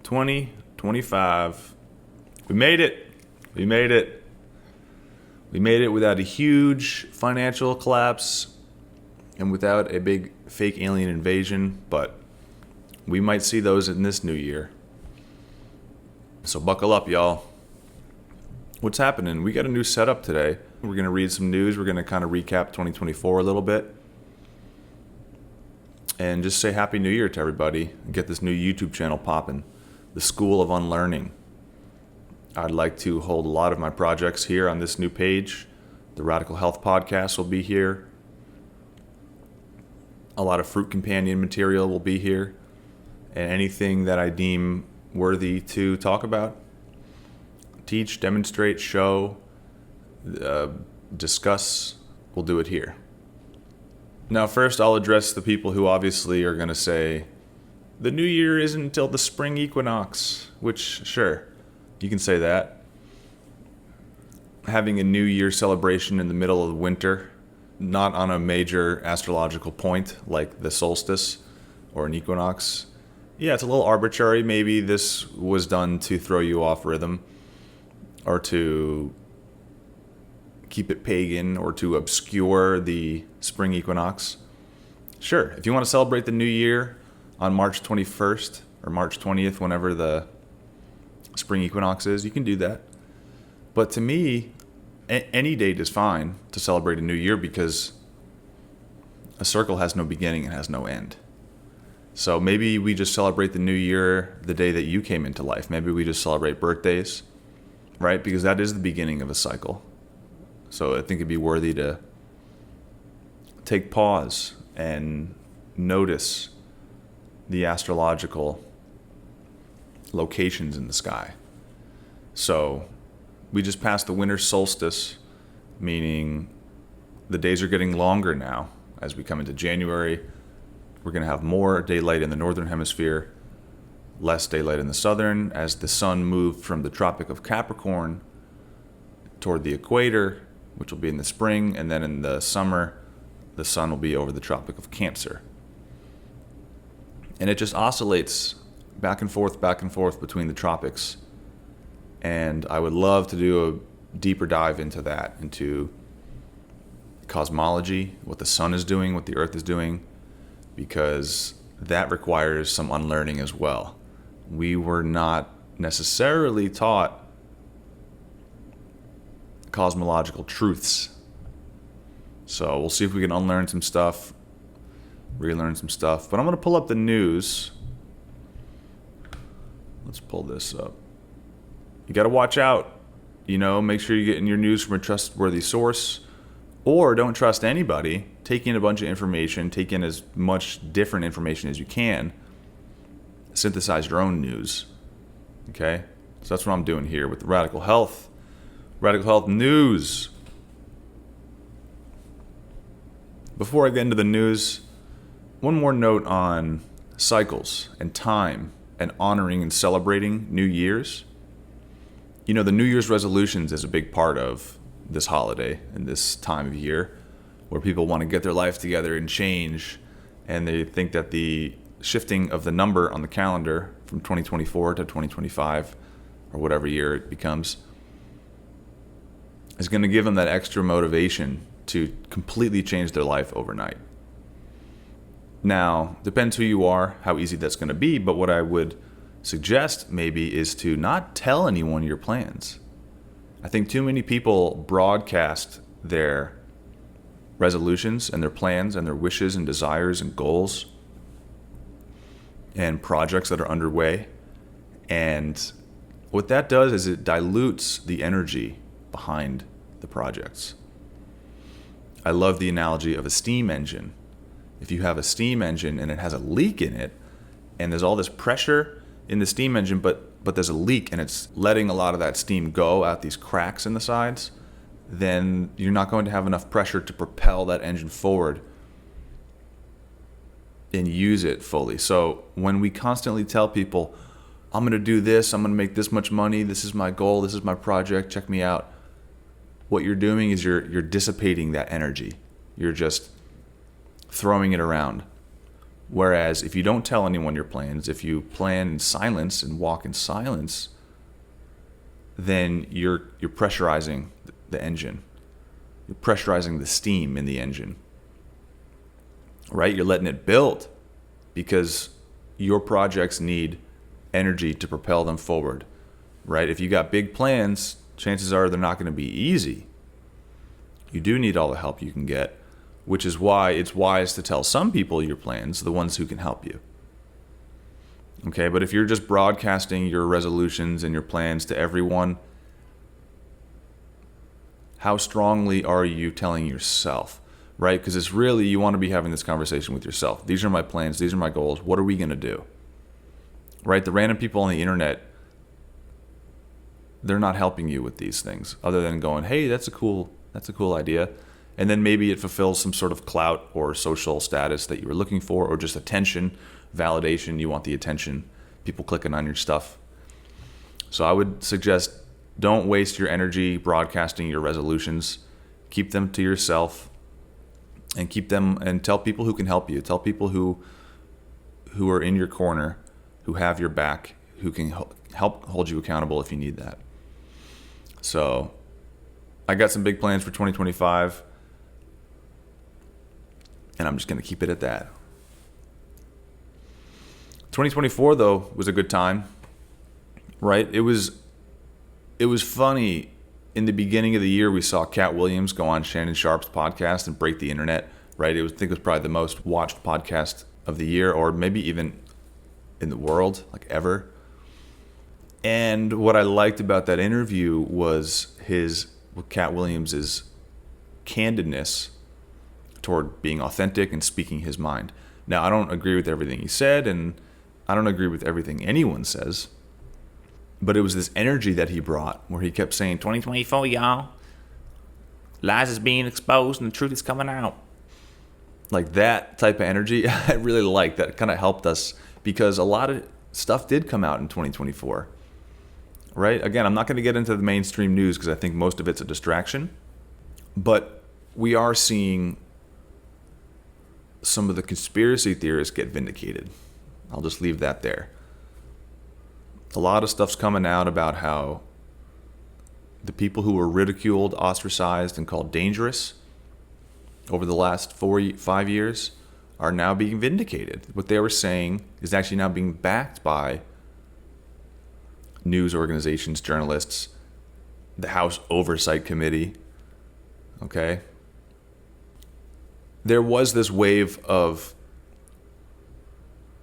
2025. We made it. We made it. We made it without a huge financial collapse and without a big fake alien invasion, but we might see those in this new year. So buckle up, y'all. What's happening? We got a new setup today. We're going to read some news. We're going to kind of recap 2024 a little bit. And just say Happy New Year to everybody and get this new YouTube channel popping, the School of Unlearning. I'd like to hold a lot of my projects here on this new page. The Radical Health Podcast will be here. A lot of Fruit Companion material will be here. And anything that I deem worthy to talk about, teach, demonstrate, show, discuss, we'll do it here. Now, first, I'll address the people who obviously are going to say, the new year isn't until the spring equinox, which, sure, you can say that. Having a New Year celebration in the middle of winter, not on a major astrological point like the solstice or an equinox, yeah, it's a little arbitrary. Maybe this was done to throw you off rhythm or to keep it pagan or to obscure the spring equinox. Sure, if you want to celebrate the new year on March 21st or March 20th, whenever the spring equinox is, you can do that. But to me, any date is fine to celebrate a new year because a circle has no beginning and has no end. So maybe we just celebrate the new year the day that you came into life. Maybe we just celebrate birthdays, right? Because that is the beginning of a cycle. So I think it'd be worthy to take pause and notice the astrological locations in the sky. So we just passed the winter solstice, meaning the days are getting longer now as we come into January. We're going to have more daylight in the northern hemisphere, less daylight in the southern, as the sun moved from the Tropic of Capricorn toward the equator, which will be in the spring, and then in the summer, the sun will be over the Tropic of Cancer. And it just oscillates back and forth between the tropics. And I would love to do a deeper dive into that, into cosmology, what the sun is doing, what the earth is doing, because that requires some unlearning as well. We were not necessarily taught cosmological truths. So we'll see if we can unlearn some stuff, relearn some stuff. But I'm going to pull up the news. Let's pull this up. You got to watch out. Make sure you're getting your news from a trustworthy source, or don't trust anybody. Take in a bunch of information, take in as much different information as you can, synthesize your own news. Okay? So that's what I'm doing here with the Radical Health News. Before I get into the news, one more note on cycles and time and honoring and celebrating New Year's. The New Year's resolutions is a big part of this holiday and this time of year, where people want to get their life together and change, and they think that the shifting of the number on the calendar from 2024 to 2025, or whatever year it becomes, is going to give them that extra motivation to completely change their life overnight. Now, depends who you are, how easy that's going to be, but what I would suggest maybe is to not tell anyone your plans. I think too many people broadcast their resolutions and their plans and their wishes and desires and goals and projects that are underway. And what that does is it dilutes the energy behind the projects. I love the analogy of a steam engine. If you have a steam engine and it has a leak in it, and there's all this pressure in the steam engine, but there's a leak and it's letting a lot of that steam go out these cracks in the sides, then you're not going to have enough pressure to propel that engine forward and use it fully. So when we constantly tell people, I'm going to do this, I'm going to make this much money, this is my goal, this is my project, check me out, what you're doing is you're dissipating that energy. You're just throwing it around. Whereas if you don't tell anyone your plans, if you plan in silence and walk in silence, then you're pressurizing the engine. You're pressurizing the steam in the engine. Right? You're letting it build because your projects need energy to propel them forward. Right? If you got big plans, chances are they're not going to be easy. You do need all the help you can get, which is why it's wise to tell some people your plans, the ones who can help you. Okay, but if you're just broadcasting your resolutions and your plans to everyone, how strongly are you telling yourself, right? Because it's really, you want to be having this conversation with yourself. These are my plans. These are my goals. What are we going to do? Right? The random people on the internet, they're not helping you with these things other than going, hey, that's a cool idea. And then maybe it fulfills some sort of clout or social status that you were looking for, or just attention, validation. You want the attention, people clicking on your stuff. So I would suggest don't waste your energy broadcasting your resolutions. Keep them to yourself and keep them, and tell people who can help you. Tell people who are in your corner, who have your back, who can help hold you accountable if you need that. So I got some big plans for 2025. And I'm just going to keep it at that. 2024, though, was a good time, right? It was funny. In the beginning of the year, we saw Cat Williams go on Shannon Sharp's podcast and break the internet, right? I think it was probably the most watched podcast of the year, or maybe even in the world, like ever. And what I liked about that interview was Cat Williams's candidness toward being authentic and speaking his mind. Now, I don't agree with everything he said, and I don't agree with everything anyone says, but it was this energy that he brought where he kept saying, 2024, y'all, lies is being exposed and the truth is coming out. Like that type of energy, I really liked. That kind of helped us because a lot of stuff did come out in 2024, right? Again, I'm not going to get into the mainstream news because I think most of it's a distraction, but we are seeing some of the conspiracy theorists get vindicated. I'll just leave that there. A lot of stuff's coming out about how the people who were ridiculed, ostracized, and called dangerous over the last 5 years are now being vindicated. What they were saying is actually now being backed by news organizations, journalists, the House Oversight Committee. Okay? There was this wave of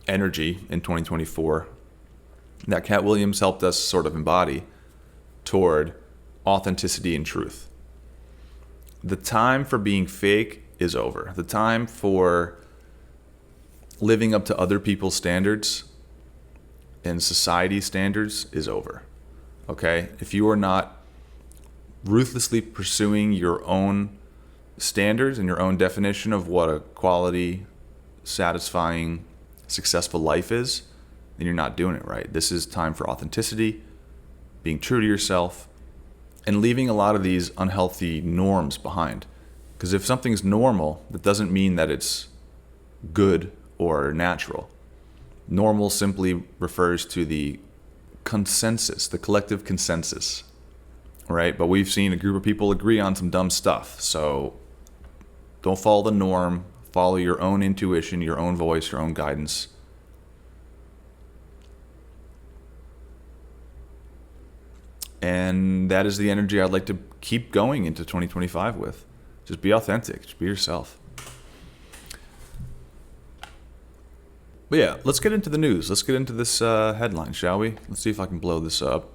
energy in 2024 that Cat Williams helped us sort of embody toward authenticity and truth. The time for being fake is over. The time for living up to other people's standards and society standards is over. Okay? If you are not ruthlessly pursuing your own standards and your own definition of what a quality, satisfying, successful life is, then you're not doing it right. This is time for authenticity, being true to yourself, and leaving a lot of these unhealthy norms behind. Because if something's normal, that doesn't mean that it's good or natural. Normal simply refers to the consensus, the collective consensus, right? But we've seen a group of people agree on some dumb stuff. So don't follow the norm. Follow your own intuition, your own voice, your own guidance. And that is the energy I'd like to keep going into 2025 with. Just be authentic. Just be yourself. But yeah, let's get into the news. Let's get into this headline, shall we? Let's see if I can blow this up.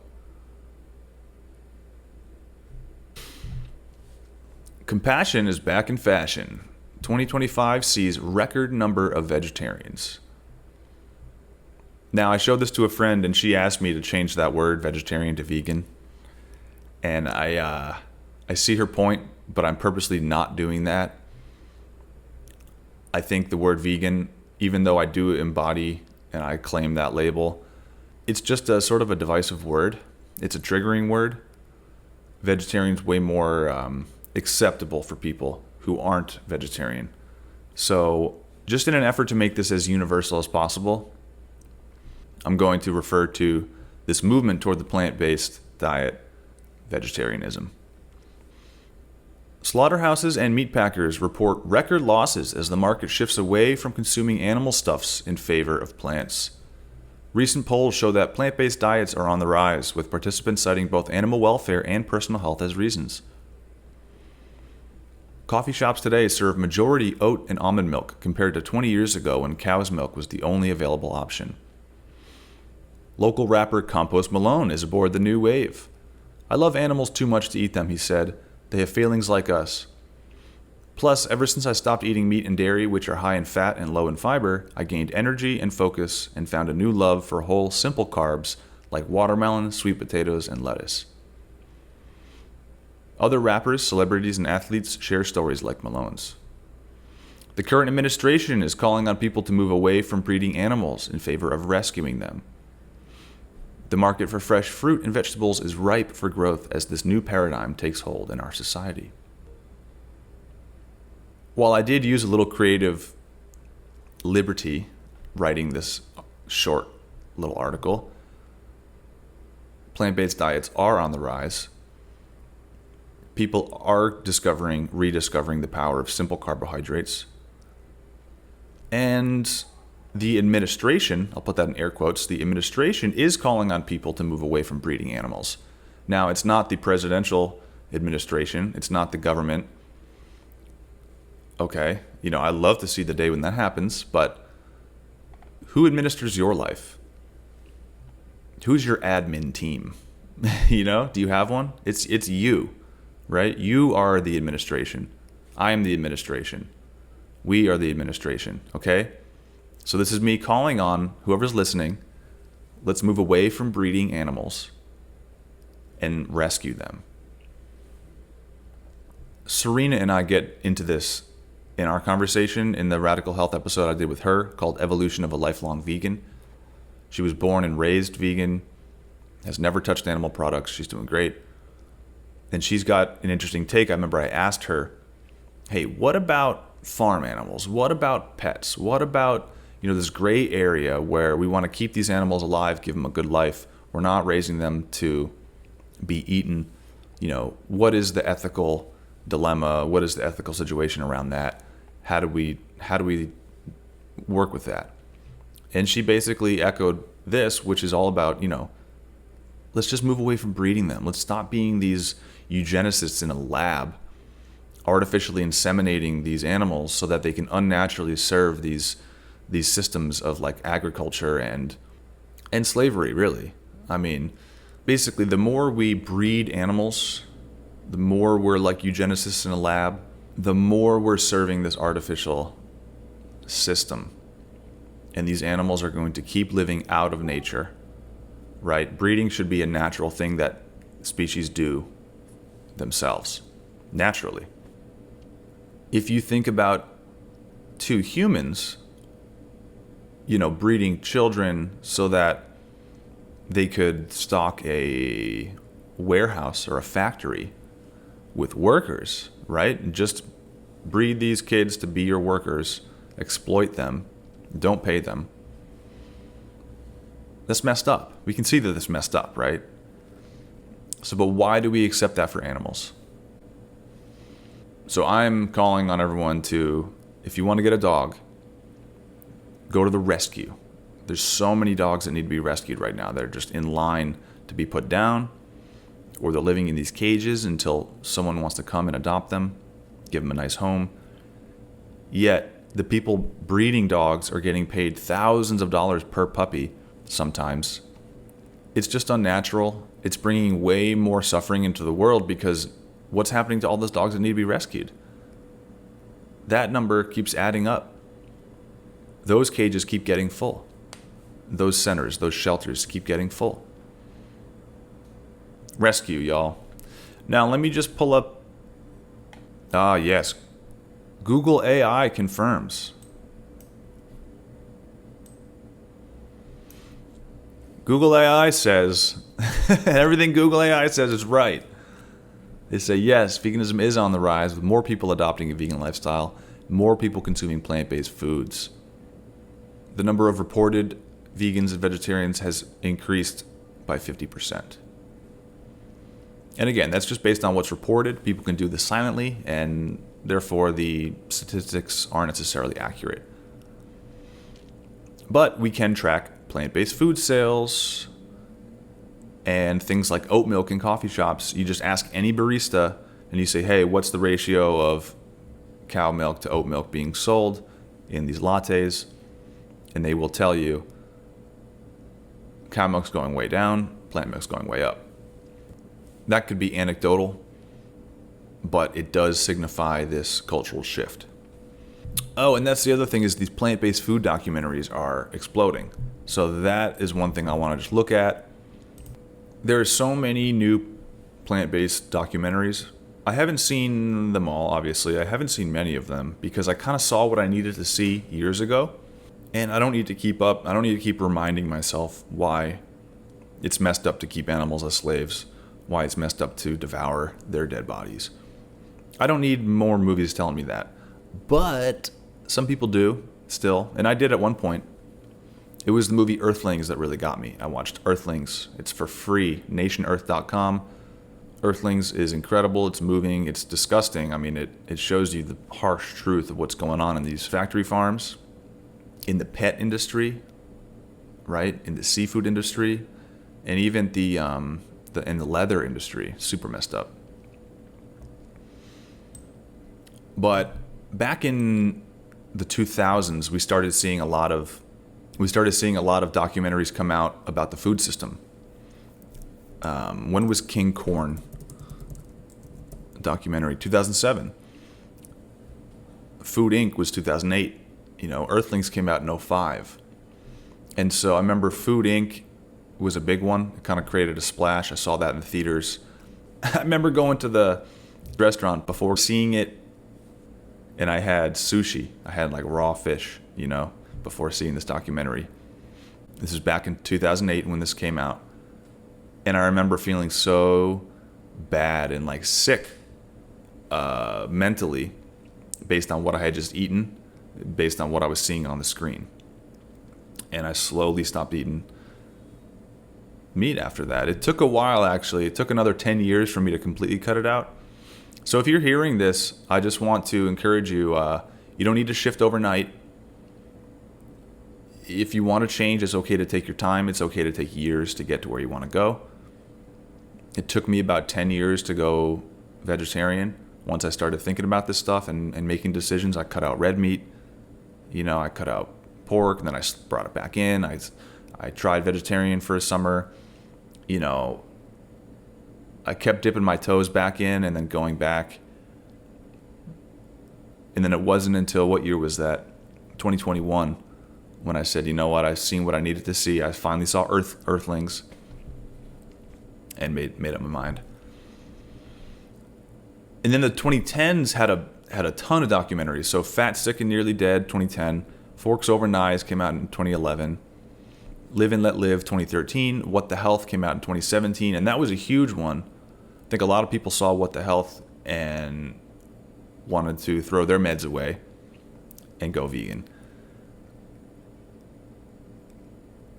Compassion is back in fashion. 2025 sees record number of vegetarians. Now, I showed this to a friend, and she asked me to change that word, vegetarian, to vegan. And I see her point, but I'm purposely not doing that. I think the word vegan, even though I do embody and I claim that label, it's just a sort of a divisive word. It's a triggering word. Vegetarian's way more acceptable for people who aren't vegetarian. So Just in an effort to make this as universal as possible, I'm going to refer to this movement toward the plant-based diet, vegetarianism. Slaughterhouses and meat packers report record losses as the market shifts away from consuming animal stuffs in favor of plants. Recent polls show that plant-based diets are on the rise, with participants citing both animal welfare and personal health as reasons. Coffee shops today serve majority oat and almond milk compared to 20 years ago when cow's milk was the only available option. Local rapper Compost Malone is aboard the new wave. "I love animals too much to eat them," he said. "They have feelings like us. Plus, ever since I stopped eating meat and dairy, which are high in fat and low in fiber, I gained energy and focus and found a new love for whole, simple carbs like watermelon, sweet potatoes, and lettuce." Other rappers, celebrities, and athletes share stories like Malone's. The current administration is calling on people to move away from breeding animals in favor of rescuing them. The market for fresh fruit and vegetables is ripe for growth as this new paradigm takes hold in our society. While I did use a little creative liberty writing this short little article, plant-based diets are on the rise. People are rediscovering the power of simple carbohydrates. And the administration, I'll put that in air quotes, the administration is calling on people to move away from breeding animals. Now, it's not the presidential administration, it's not the government. Okay, I love to see the day when that happens, but who administers your life? Who's your admin team? Do you have one? It's you, right? You are the administration. I am the administration. We are the administration, okay? So this is me calling on whoever's listening. Let's move away from breeding animals and rescue them. Serena and I get into this in our conversation in the Radical Health episode I did with her called Evolution of a Lifelong Vegan. She was born and raised vegan, has never touched animal products. She's doing great. And she's got an interesting take. I remember I asked her, hey, what about farm animals? What about pets? What about this gray area where we want to keep these animals alive, give them a good life. We're not raising them to be eaten. What is the ethical dilemma? What is the ethical situation around that? How do we work with that? And she basically echoed this, which is all about, let's just move away from breeding them. Let's stop being these eugenicists in a lab, artificially inseminating these animals so that they can unnaturally serve these systems of like agriculture and slavery, really. I mean, basically, the more we breed animals, the more we're like eugenicists in a lab, the more we're serving this artificial system. And these animals are going to keep living out of nature, right? Breeding should be a natural thing that species do themselves, naturally. If you think about two humans, breeding children so that they could stock a warehouse or a factory with workers, right? And just breed these kids to be your workers, exploit them, don't pay them. That's messed up. We can see that it's messed up, right? But why do we accept that for animals? So I'm calling on everyone to, if you want to get a dog, go to the rescue. There's so many dogs that need to be rescued right now. They're just in line to be put down, or they're living in these cages until someone wants to come and adopt them, give them a nice home. Yet the people breeding dogs are getting paid thousands of dollars per puppy sometimes. It's just unnatural. It's bringing way more suffering into the world because what's happening to all those dogs that need to be rescued? That number keeps adding up. Those cages keep getting full. Those centers, those shelters keep getting full. Rescue, y'all. Now, let me just pull up. Yes. Google AI confirms. Google AI says, everything Google AI says is right. They say, yes, veganism is on the rise with more people adopting a vegan lifestyle. more people consuming plant-based foods. The number of reported vegans and vegetarians has increased by 50%. And again, that's just based on what's reported. People can do this silently, and therefore the statistics aren't necessarily accurate. But we can track plant-based food sales and things like oat milk in coffee shops. You just ask any barista and you say, hey, what's the ratio of cow milk to oat milk being sold in these lattes? And they will tell you cow milk's going way down, plant milk's going way up. That could be anecdotal, but it does signify this cultural shift. Oh, and that's the other thing, is these plant-based food documentaries are exploding. So that is one thing I want to just look at. There are so many new plant-based documentaries. I haven't seen them all, obviously. I haven't seen many of them because I kind of saw what I needed to see years ago. And I don't need to keep up. I don't need to keep reminding myself why it's messed up to keep animals as slaves, why it's messed up to devour their dead bodies. I don't need more movies telling me that. But some people do still, and I did at one point. It was the movie Earthlings that really got me. I watched Earthlings. It's for free, nationearth.com. Earthlings is incredible. It's moving. It's disgusting. I mean, it shows you the harsh truth of what's going on in these factory farms, in the pet industry, right? In the seafood industry, and even in the leather industry. Super messed up. But back in the 2000s, we started seeing a lot of documentaries come out about the food system. When was King Corn documentary? 2007. Food Inc. was 2008. Earthlings came out in 2005. And so I remember Food Inc. was a big one. It kind of created a splash. I saw that in the theaters. I remember going to the restaurant before seeing it, and I had sushi. I had like raw fish, before seeing this documentary. This was back in 2008 when this came out. And I remember feeling so bad and like sick mentally based on what I had just eaten, based on what I was seeing on the screen. And I slowly stopped eating meat after that. It took a while, actually. It took another 10 years for me to completely cut it out. So if you're hearing this, I just want to encourage you, you don't need to shift overnight. If you want to change, it's okay to take your time. It's okay to take years to get to where you want to go. It took me about 10 years to go vegetarian. Once I started thinking about this stuff and making decisions, I cut out red meat. I cut out pork, and then I brought it back in. I tried vegetarian for a summer. I kept dipping my toes back in and then going back. And then it wasn't until, what year was that? 2021, when I said, you know what, I've seen what I needed to see. I finally saw Earthlings and made up my mind. And then the 2010s had a ton of documentaries. So Fat, Sick, and Nearly Dead, 2010. Forks Over Knives came out in 2011. Live and Let Live, 2013. What the Health came out in 2017, and that was a huge one. I think a lot of people saw What the Health and wanted to throw their meds away and go vegan.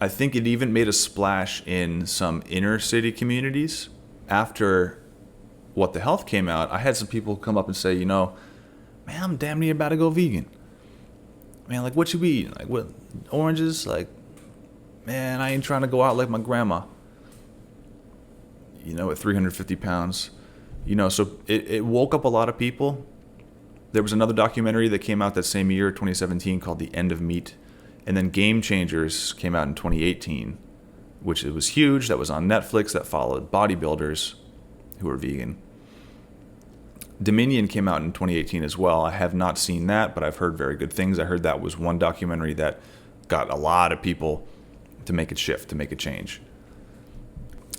I think it even made a splash in some inner city communities. After What the Health came out, I had some people come up and say, man, I'm damn near about to go vegan. Man, like, what you be eating? Like, what, oranges? Like, man, I ain't trying to go out like my grandma. At 350 pounds. So it woke up a lot of people. There was another documentary that came out that same year, 2017, called The End of Meat. And then Game Changers came out in 2018, which it was huge. That was on Netflix. That followed bodybuilders who are vegan. Dominion came out in 2018 as well. I have not seen that, but I've heard very good things. I heard that was one documentary that got a lot of people to make it shift, to make a change.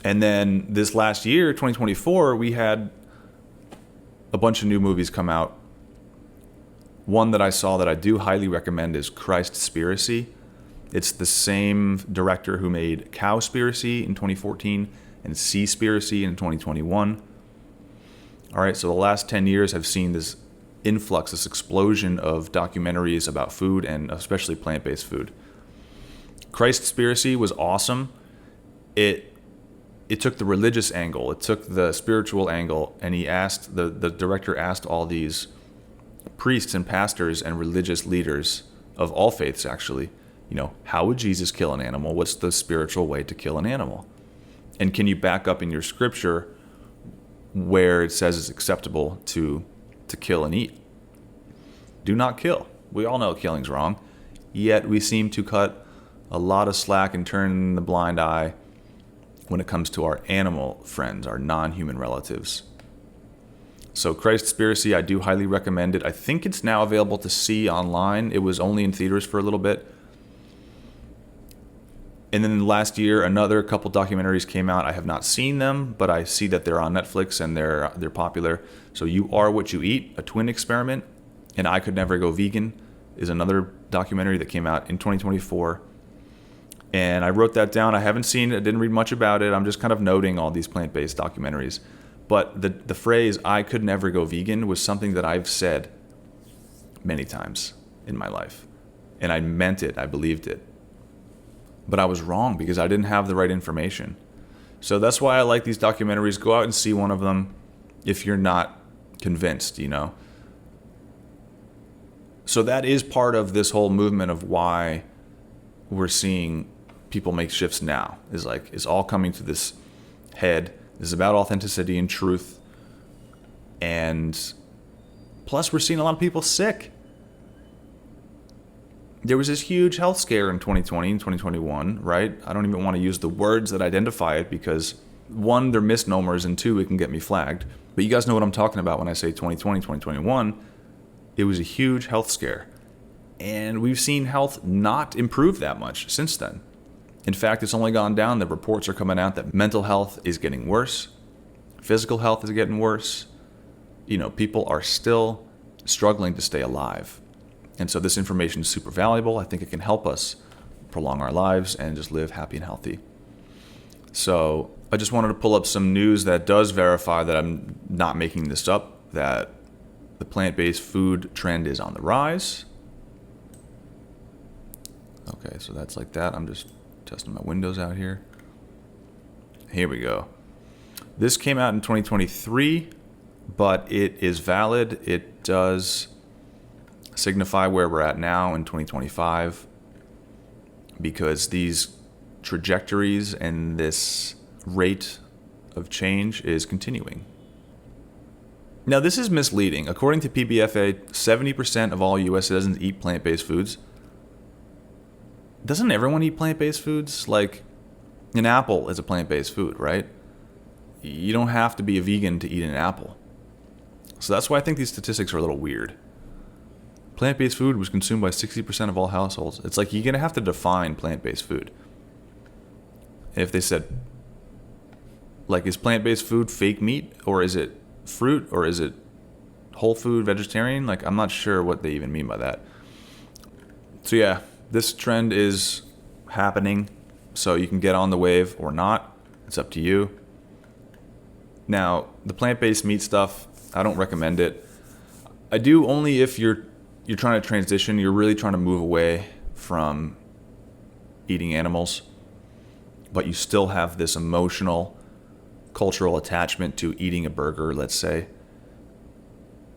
And then this last year, 2024, we had a bunch of new movies come out. One that I saw that I do highly recommend is Christspiracy. It's the same director who made Cowspiracy in 2014 and Seaspiracy in 2021. All right, so the last 10 years have seen this influx, this explosion of documentaries about food and especially plant-based food. Christspiracy was awesome. It took the religious angle, it took the spiritual angle, and the director asked all these priests and pastors and religious leaders of all faiths, actually, how would Jesus kill an animal? What's the spiritual way to kill an animal? And can you back up in your scripture where it says it's acceptable to kill and eat? Do not kill. We all know killing's wrong, yet we seem to cut a lot of slack and turn the blind eye when it comes to our animal friends, our non-human relatives. So Christspiracy, I do highly recommend it. I think it's now available to see online. It was only in theaters for a little bit. And then last year, another couple documentaries came out. I have not seen them, but I see that they're on Netflix and they're popular. So You Are What You Eat, a twin experiment, and I Could Never Go Vegan is another documentary that came out in 2024. And I wrote that down. I haven't seen it. I didn't read much about it. I'm just kind of noting all these plant-based documentaries. But the phrase, I could never go vegan, was something that I've said many times in my life. And I meant it. I believed it. But I was wrong because I didn't have the right information. So that's why I like these documentaries. Go out and see one of them if you're not convinced, So that is part of this whole movement of why we're seeing people make shifts now. Is all coming to this head. This is about authenticity and truth. And plus, we're seeing a lot of people sick. There was this huge health scare in 2020 and 2021, right? I don't even want to use the words that identify it because, one, they're misnomers, and two, it can get me flagged. But you guys know what I'm talking about when I say 2020, 2021. It was a huge health scare. And we've seen health not improve that much since then. In fact, it's only gone down. The reports are coming out that mental health is getting worse. Physical health is getting worse. People are still struggling to stay alive. And so this information is super valuable. I think it can help us prolong our lives and just live happy and healthy. So I just wanted to pull up some news that does verify that I'm not making this up, that the plant-based food trend is on the rise. Okay, so that's like that. I'm just testing my windows out here. Here we go. This came out in 2023, but it is valid. It does signify where we're at now in 2025 because these trajectories and this rate of change is continuing. Now, this is misleading. According to PBFA, 70% of all U.S. citizens eat plant-based foods. Doesn't everyone eat plant-based foods? Like, an apple is a plant-based food, right? You don't have to be a vegan to eat an apple. So that's why I think these statistics are a little weird. Plant-based food was consumed by 60% of all households. It's like you're going to have to define plant-based food. If they said, is plant-based food fake meat? Or is it fruit? Or is it whole food, vegetarian? I'm not sure what they even mean by that. So yeah, this trend is happening. So you can get on the wave or not. It's up to you. Now, the plant-based meat stuff, I don't recommend it. I do only if you're trying to transition, you're really trying to move away from eating animals, but you still have this emotional, cultural attachment to eating a burger, let's say.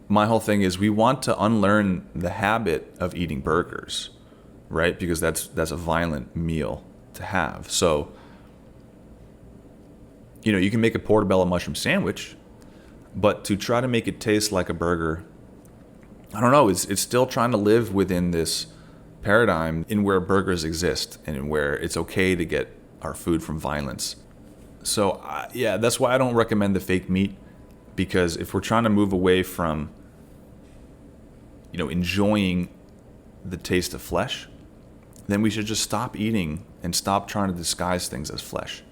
My whole thing is we want to unlearn the habit of eating burgers, right? Because that's a violent meal to have. So, you can make a portobello mushroom sandwich, but to try to make it taste like a burger, I don't know, it's still trying to live within this paradigm in where burgers exist and in where it's okay to get our food from violence. So, yeah, that's why I don't recommend the fake meat, because if we're trying to move away from, enjoying the taste of flesh, then we should just stop eating and stop trying to disguise things as flesh.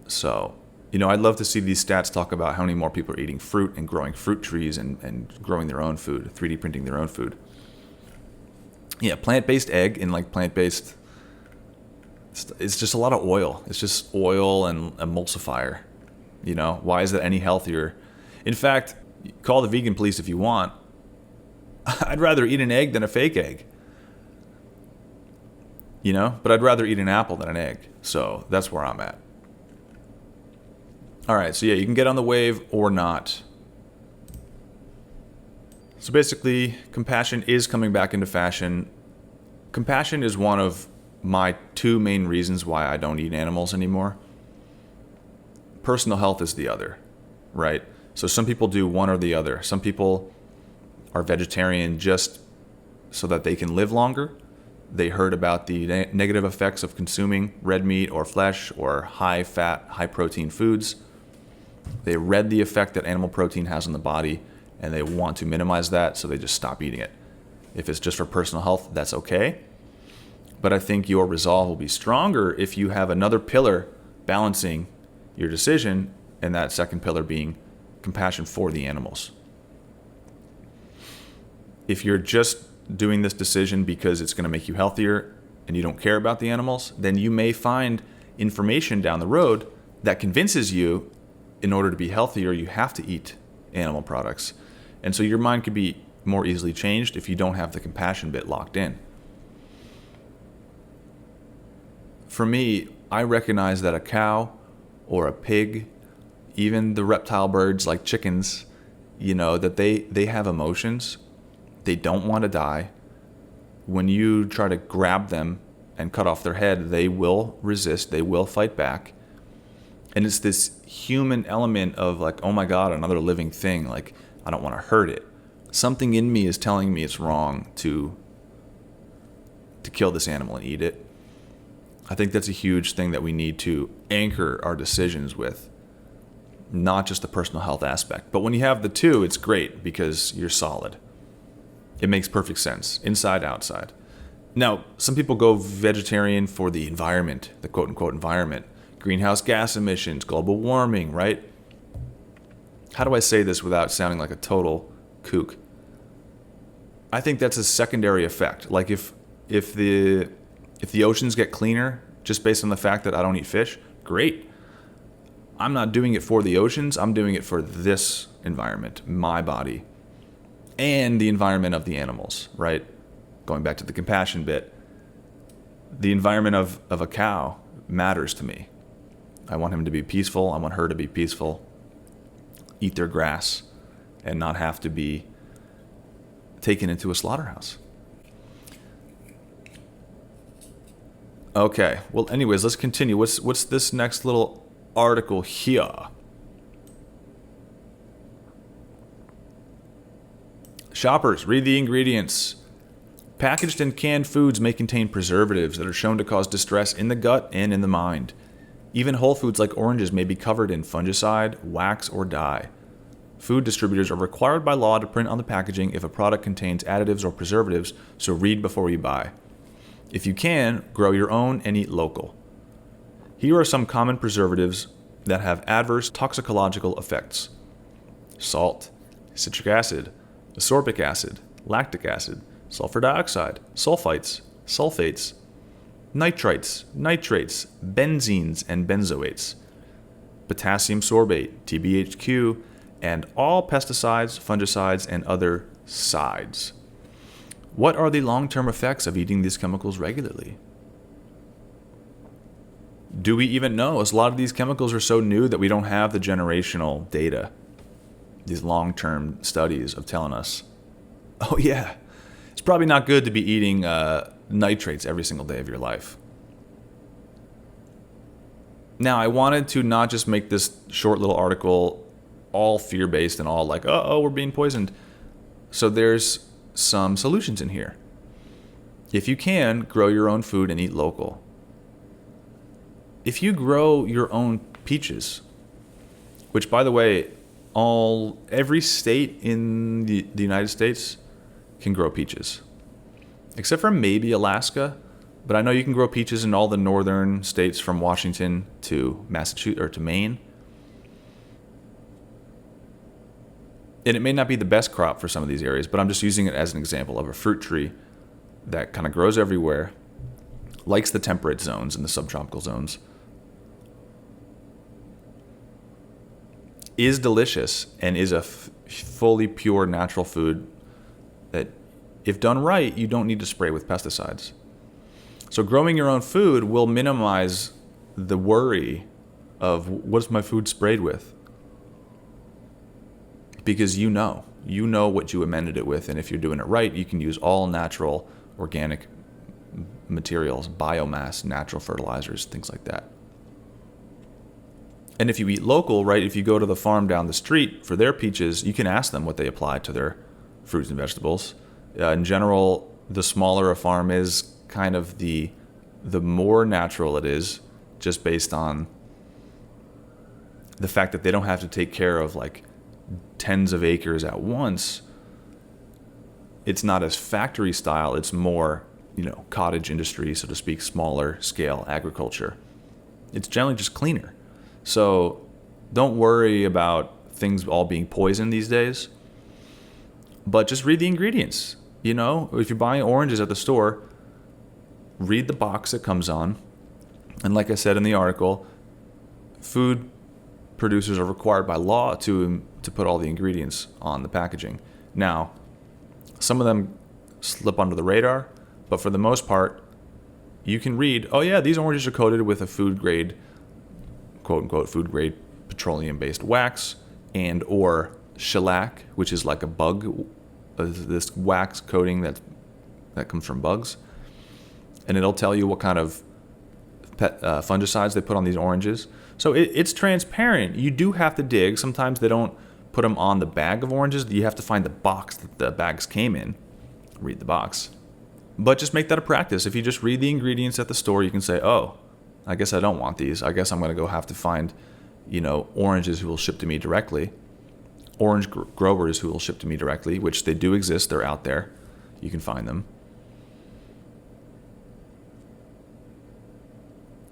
So, I'd love to see these stats talk about how many more people are eating fruit and growing fruit trees and growing their own food, 3D printing their own food. Yeah, plant-based egg and plant-based, it's just a lot of oil. It's just oil and emulsifier. Why is that any healthier? In fact, call the vegan police if you want. I'd rather eat an egg than a fake egg. But I'd rather eat an apple than an egg. So that's where I'm at. All right, so yeah, you can get on the wave or not. So basically, compassion is coming back into fashion. Compassion is one of my two main reasons why I don't eat animals anymore. Personal health is the other, right? So some people do one or the other. Some people are vegetarian just so that they can live longer. They heard about the negative effects of consuming red meat or flesh or high-fat, high-protein foods. They read the effect that animal protein has on the body, and they want to minimize that, so they just stop eating it. If it's just for personal health, that's okay. But I think your resolve will be stronger if you have another pillar balancing your decision, and that second pillar being compassion for the animals. If you're just doing this decision because it's going to make you healthier and you don't care about the animals, then you may find information down the road that convinces you in order to be healthier, you have to eat animal products. And so your mind could be more easily changed if you don't have the compassion bit locked in. For me, I recognize that a cow or a pig, even the reptile birds like chickens, that they have emotions. They don't want to die. When you try to grab them and cut off their head, they will resist. They will fight back. And it's this human element of like, oh my God, another living thing. Like, I don't want to hurt it. Something in me is telling me it's wrong to kill this animal and eat it. I think that's a huge thing that we need to anchor our decisions with. Not just the personal health aspect. But when you have the two, it's great because you're solid. It makes perfect sense, inside, outside. Now, some people go vegetarian for the environment, the quote-unquote environment. Greenhouse gas emissions, global warming, right? How do I say this without sounding like a total kook? I think that's a secondary effect. Like if the oceans get cleaner just based on the fact that I don't eat fish, great. I'm not doing it for the oceans. I'm doing it for this environment, my body, and the environment of the animals, right? Going back to the compassion bit, the environment of a cow matters to me. I want him to be peaceful. I want her to be peaceful, eat their grass, and not have to be taken into a slaughterhouse. Okay, well, anyways, let's continue. What's this next little article here? Shoppers, read the ingredients. Packaged and canned foods may contain preservatives that are shown to cause distress in the gut and in the mind. Even whole foods like oranges may be covered in fungicide, wax, or dye. Food distributors are required by law to print on the packaging if a product contains additives or preservatives, so read before you buy. If you can, grow your own and eat local. Here are some common preservatives that have adverse toxicological effects. Salt, citric acid, ascorbic acid, lactic acid, sulfur dioxide, sulfites, sulfates, nitrites, nitrates, benzenes and benzoates, potassium sorbate, TBHQ, and all pesticides, fungicides, and other sides. What are the long-term effects of eating these chemicals regularly? Do we even know? As a lot of these chemicals are so new that we don't have the generational data, these long-term studies of telling us, oh yeah, it's probably not good to be eating nitrates every single day of your life. Now, I wanted to not just make this short little article all fear-based and all like, oh, we're being poisoned. So there's some solutions in here. If you can, grow your own food and eat local. If you grow your own peaches, which, by the way, every state in the United States can grow peaches, except for maybe Alaska. But I know you can grow peaches in all the northern states from Washington to Massachusetts or to Maine. And it may not be the best crop for some of these areas, but I'm just using it as an example of a fruit tree that kind of grows everywhere, likes the temperate zones and the subtropical zones, is delicious, and is a fully pure natural food that if done right, you don't need to spray with pesticides. So growing your own food will minimize the worry of what's my food sprayed with, because you know what you amended it with, and if you're doing it right, you can use all natural organic materials, biomass, natural fertilizers, things like that. And if you eat local, right, if you go to the farm down the street for their peaches, you can ask them what they apply to their fruits and vegetables. In general, the smaller a farm is, kind of the more natural it is, just based on the fact that they don't have to take care of like tens of acres at once. It's not as factory style, it's more, cottage industry, so to speak, smaller scale agriculture. It's generally just cleaner. So don't worry about things all being poisoned these days, but just read the ingredients. If you're buying oranges at the store, read the box it comes on. And like I said in the article, food producers are required by law to put all the ingredients on the packaging. Now, some of them slip under the radar, but for the most part, you can read, oh yeah, these oranges are coated with a food grade, quote unquote, food grade petroleum-based wax and or shellac, which is like a bug, this wax coating that comes from bugs. And it'll tell you what kind of fungicides they put on these oranges. So it's transparent. You do have to dig. Sometimes they don't put them on the bag of oranges. You have to find the box that the bags came in. Read the box. But just make that a practice. If you just read the ingredients at the store, you can say, oh, I guess I don't want these. I guess I'm going to go have to find, oranges who will ship to me directly. Orange growers who will ship to me directly, which they do exist. They're out there. You can find them.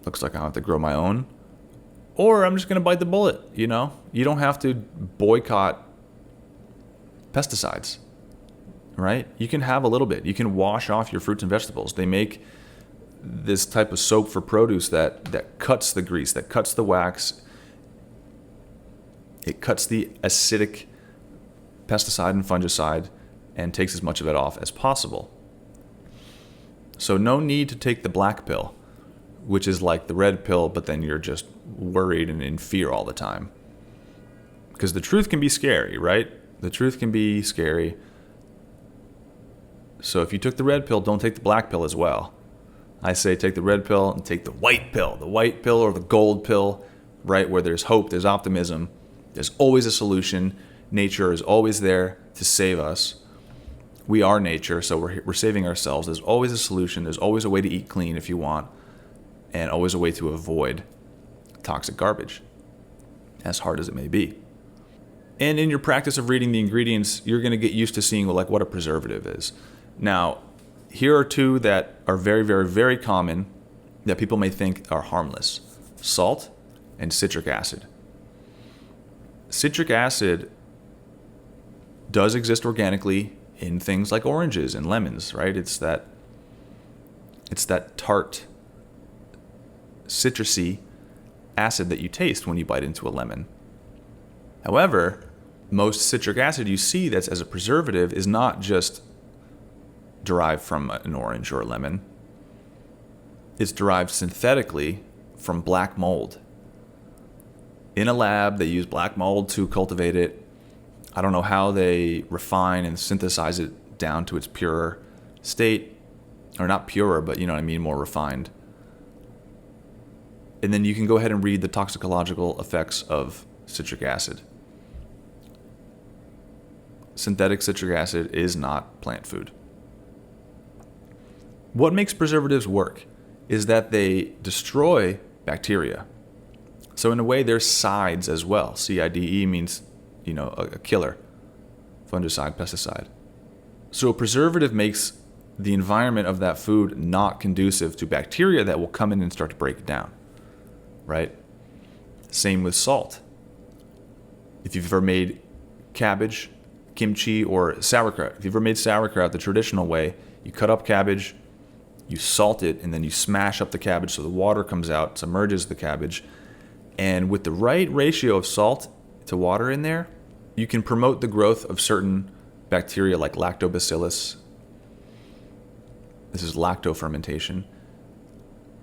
Looks like I have to grow my own. Or I'm just going to bite the bullet, You don't have to boycott pesticides, right? You can have a little bit. You can wash off your fruits and vegetables. They make this type of soap for produce that cuts the grease, that cuts the wax. It cuts the acidic pesticide and fungicide and takes as much of it off as possible. So no need to take the black pill, which is like the red pill, but then you're just worried and in fear all the time. Because the truth can be scary, right? The truth can be scary. So if you took the red pill, don't take the black pill as well. I say take the red pill and take the white pill or the gold pill, right? Where there's hope, there's optimism, there's always a solution. Nature is always there to save us. We are nature, so we're saving ourselves. There's always a solution. There's always a way to eat clean if you want, and always a way to avoid toxic garbage, as hard as it may be. And in your practice of reading the ingredients, you're going to get used to seeing what a preservative is. Now, here are two that are very, very, very common that people may think are harmless: salt and citric acid. Citric acid does exist organically in things like oranges and lemons, right? It's that tart, citrusy acid that you taste when you bite into a lemon. However, most citric acid you see that's as a preservative is not just derived from an orange or a lemon. It's derived synthetically from black mold. In a lab, they use black mold to cultivate it. I don't know how they refine and synthesize it down to its pure state, or not purer, but you know what I mean, more refined. And then you can go ahead and read the toxicological effects of citric acid. Synthetic citric acid is not plant food. What makes preservatives work is that they destroy bacteria. So in a way, they're sides as well. CIDE means, a killer, fungicide, pesticide. So a preservative makes the environment of that food not conducive to bacteria that will come in and start to break it down, right? Same with salt. If you've ever made cabbage, kimchi, or sauerkraut, if you've ever made sauerkraut the traditional way, you cut up cabbage, you salt it, and then you smash up the cabbage so the water comes out, submerges the cabbage. And with the right ratio of salt to water in there, you can promote the growth of certain bacteria like lactobacillus This is lactofermentation.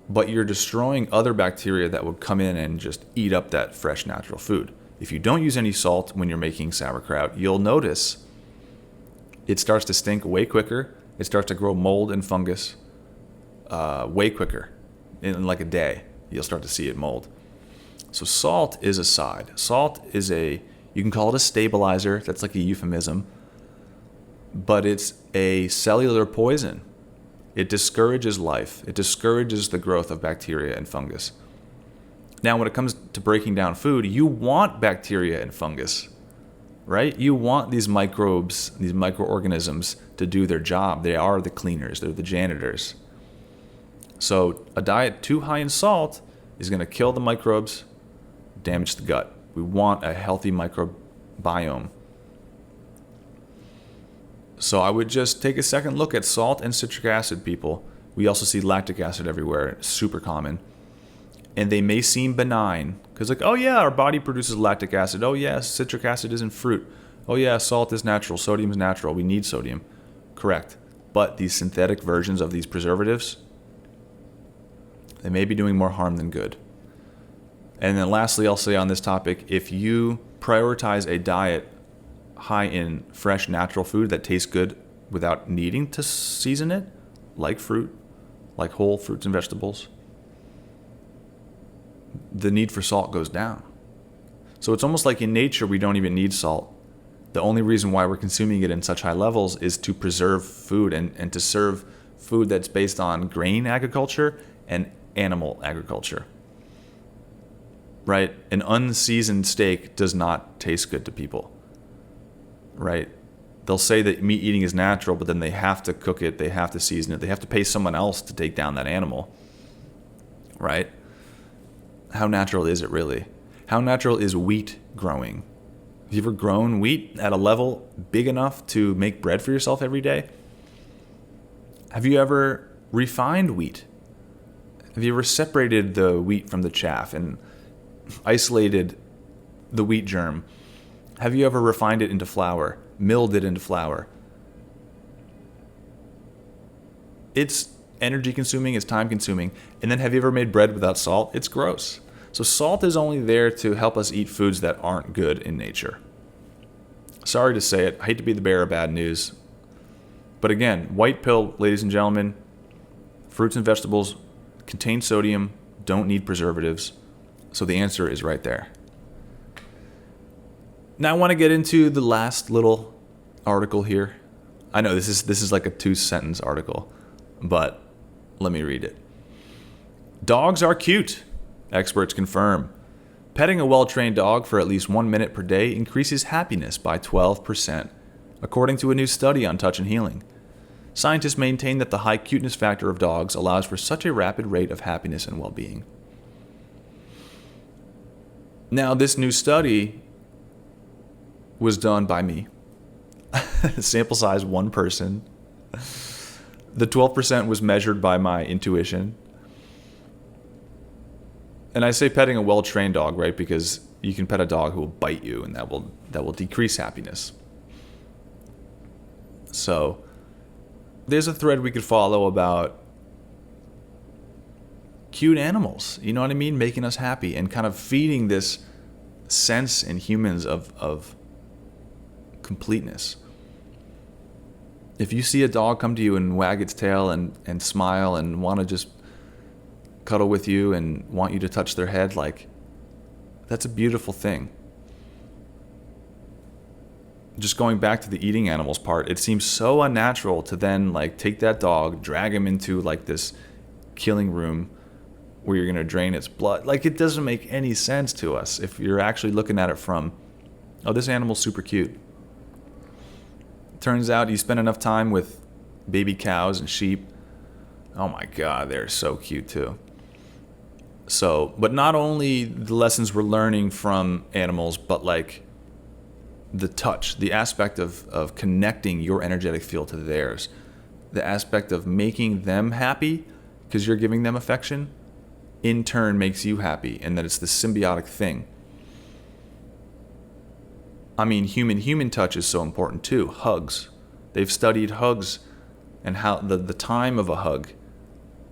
But you're destroying other bacteria that would come in and just eat up that fresh natural food. If you don't use any salt when you're making sauerkraut, you'll notice it starts to stink way quicker. It starts to grow mold and fungus way quicker. In like a day, you'll start to see it mold. So salt is a side. Salt is you can call it a stabilizer. That's like a euphemism. But it's a cellular poison. It discourages life. It discourages the growth of bacteria and fungus. Now, when it comes to breaking down food, you want bacteria and fungus, right? You want these microbes, these microorganisms to do their job. They are the cleaners. They're the janitors. So a diet too high in salt is going to kill the microbes, damage the gut. We want a healthy microbiome. So I would just take a second look at salt and citric acid, people. We also see lactic acid everywhere. It's super common. And they may seem benign. Because like, oh yeah, our body produces lactic acid. Oh yeah, citric acid is in fruit. Oh yeah, salt is natural. Sodium is natural. We need sodium. Correct. But these synthetic versions of these preservatives, they may be doing more harm than good. And then lastly, I'll say on this topic, if you prioritize a diet high in fresh natural food that tastes good without needing to season it, like fruit, like whole fruits and vegetables, the need for salt goes down. So it's almost like in nature we don't even need salt. The only reason why we're consuming it in such high levels is to preserve food and to serve food that's based on grain agriculture and animal agriculture. Right? An unseasoned steak does not taste good to people. Right? They'll say that meat eating is natural, but then they have to cook it, they have to season it, they have to pay someone else to take down that animal. Right? How natural is it really? How natural is wheat growing? Have you ever grown wheat at a level big enough to make bread for yourself every day? Have you ever refined wheat? Have you ever separated the wheat from the chaff and isolated the wheat germ? Have you ever refined it into flour, milled it into flour? It's energy consuming, it's time consuming. And then have you ever made bread without salt? It's gross. So salt is only there to help us eat foods that aren't good in nature. Sorry to say it, I hate to be the bearer of bad news. But again, white pill, ladies and gentlemen, fruits and vegetables contain sodium, don't need preservatives. So the answer is right there. Now I want to get into the last little article here. I know this is like a 2-sentence article, but let me read it. Dogs are cute, experts confirm. Petting a well-trained dog for at least 1 minute per day increases happiness by 12%, according to a new study on touch and healing. Scientists maintain that the high cuteness factor of dogs allows for such a rapid rate of happiness and well-being. Now, this new study was done by me. Sample size 1 person. The 12% was measured by my intuition. And I say petting a well-trained dog, right? Because you can pet a dog who will bite you, and that will decrease happiness. So there's a thread we could follow about cute animals, you know what I mean? Making us happy and kind of feeding this sense in humans of completeness. If you see a dog come to you and wag its tail and smile and want to just cuddle with you and want you to touch their head, like, that's a beautiful thing. Just going back to the eating animals part, it seems so unnatural to then like take that dog, drag him into like this killing room where you're going to drain its blood. Like, it doesn't make any sense to us if you're actually looking at it from, oh, this animal's super cute. Turns out you spend enough time with baby cows and sheep. Oh my God, they're so cute too. So, but not only the lessons we're learning from animals, but like the touch, the aspect of connecting your energetic field to theirs, the aspect of making them happy because you're giving them affection, in turn makes you happy, and that it's the symbiotic thing. I mean, human touch is so important too. Hugs. They've studied hugs and how the time of a hug,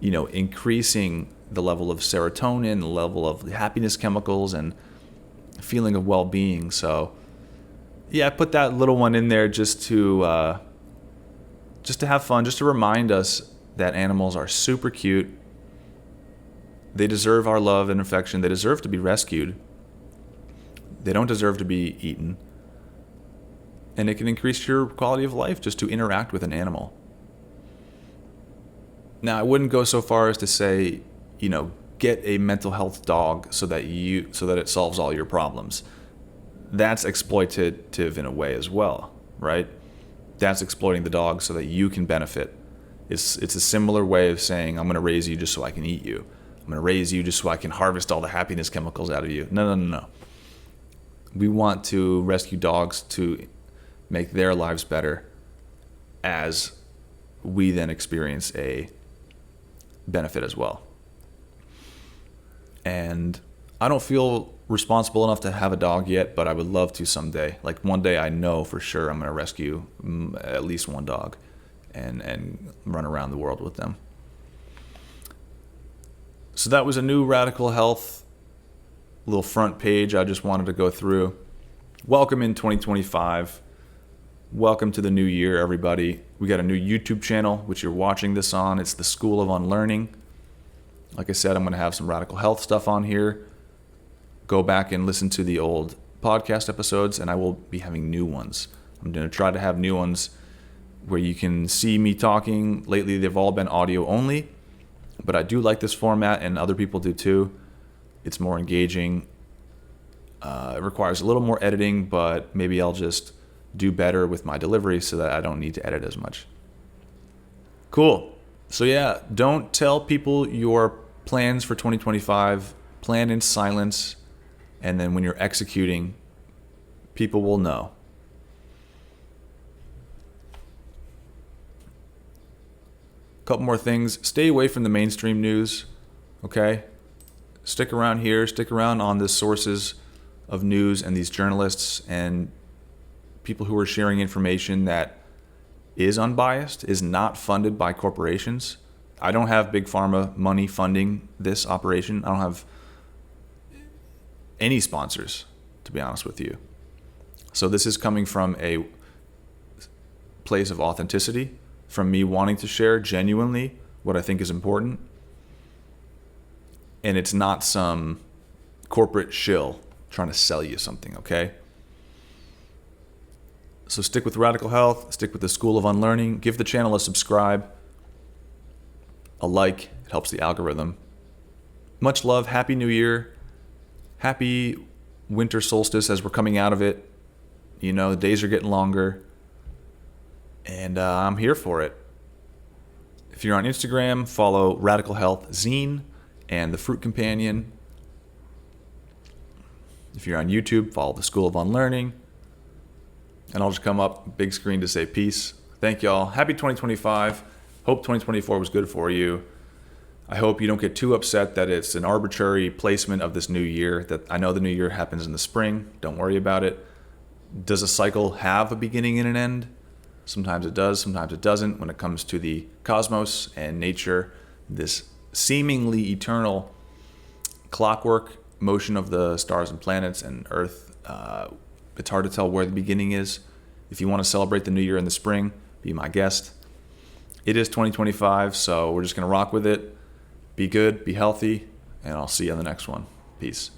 increasing the level of serotonin, the level of happiness chemicals, and feeling of well-being. So yeah, I put that little one in there just to have fun, just to remind us that animals are super cute. They deserve our love and affection. They deserve to be rescued. They don't deserve to be eaten. And it can increase your quality of life just to interact with an animal. Now, I wouldn't go so far as to say, get a mental health dog so that it solves all your problems. That's exploitative in a way as well, right? That's exploiting the dog so that you can benefit. It's a similar way of saying, I'm going to raise you just so I can eat you. I'm going to raise you just so I can harvest all the happiness chemicals out of you. No. We want to rescue dogs to make their lives better as we then experience a benefit as well. And I don't feel responsible enough to have a dog yet, but I would love to someday. Like one day I know for sure I'm going to rescue at least one dog and run around the world with them. So that was a new Radical Health little front page I just wanted to go through. Welcome in 2025. Welcome to the new year, everybody. We got a new YouTube channel, which you're watching this on. It's the School of Unlearning. Like I said, I'm going to have some Radical Health stuff on here. Go back and listen to the old podcast episodes, and I will be having new ones. I'm going to try to have new ones where you can see me talking. Lately, they've all been audio only, but I do like this format, and other people do too. It's more engaging. It requires a little more editing, but maybe I'll just do better with my delivery so that I don't need to edit as much. Cool. So yeah, don't tell people your plans for 2025. Plan in silence, and then when you're executing, people will know. Couple more things. Stay away from the mainstream news, okay? Stick around here. Stick around on the sources of news and these journalists and people who are sharing information that is unbiased, is not funded by corporations. I don't have Big Pharma money funding this operation. I don't have any sponsors, to be honest with you. So this is coming from a place of authenticity, from me wanting to share genuinely what I think is important. And it's not some corporate shill trying to sell you something, okay? So stick with Radical Health, stick with the School of Unlearning, give the channel a subscribe, a like, it helps the algorithm. Much love, Happy New Year, happy winter solstice as we're coming out of it. The days are getting longer, and I'm here for it. If you're on Instagram, follow Radical Health Zine and the Fruit Companion. If you're on YouTube, follow the School of Unlearning. And I'll just come up big screen to say peace. Thank y'all. Happy 2025. Hope 2024 was good for you. I hope you don't get too upset that it's an arbitrary placement of this new year. That I know the new year happens in the spring. Don't worry about it. Does a cycle have a beginning and an end? Sometimes it does, sometimes it doesn't. When it comes to the cosmos and nature, this seemingly eternal clockwork motion of the stars and planets and Earth, it's hard to tell where the beginning is. If you want to celebrate the new year in the spring, be my guest. It is 2025, so we're just going to rock with it. Be good, be healthy, and I'll see you on the next one. Peace.